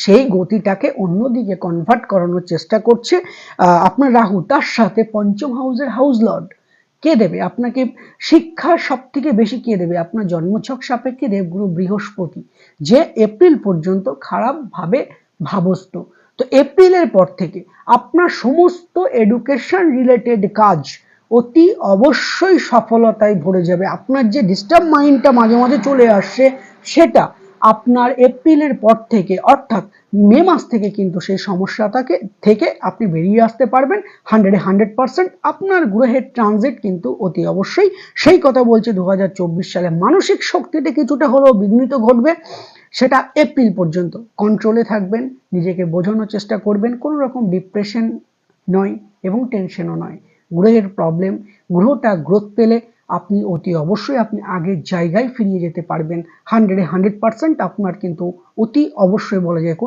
সেই গতিটাকে অন্যদিকে কনভার্ট করানোর চেষ্টা করছে আপনার রাহু। তার সাথে পঞ্চম হাউসের হাউস লর্ড কে দেবে আপনাকে শিক্ষা, সব থেকে বেশি কে দেবে আপনার জন্মছক সাপেক্ষে দেবগুরু বৃহস্পতি, যে এপ্রিল পর্যন্ত খারাপ ভাবে ভাবস্ত। তো এপ্রিলের পর থেকে আপনার সমস্ত এডুকেশন রিলেটেড কাজ অতি অবশ্যই সফলতায় ভরে যাবে। আপনার যে ডিস্টার্ব মাইন্ডটা মাঝে মাঝে চলে আসছে, সেটা আপনার এপ্রিলের পর থেকে অর্থাৎ মে মাস থেকে কিন্তু সেই সমস্যাটাকে থেকে আপনি বেরিয়ে আসতে পারবেন 100%। আপনার গ্রহের ট্রানজিট কিন্তু অতি অবশ্যই সেই কথা বলছে 2024 সালে মানসিক শক্তিতে কিছুটা হলেও বিঘ্নিত ঘটবে, সেটা এপ্রিল পর্যন্ত। কন্ট্রোলে থাকবেন, নিজেকে বোঝানোর চেষ্টা করবেন, কোনো রকম ডিপ্রেশন নয় এবং টেনশনও নয়। গ্রহের প্রবলেম, গ্রহটা গ্রোথ পেলে আপনি অতি অবশ্যই আপনি আগের জায়গায় ফিরিয়ে যেতে পারবেন 100% আপনার কিন্তু অতি অবশ্যই বলা যায়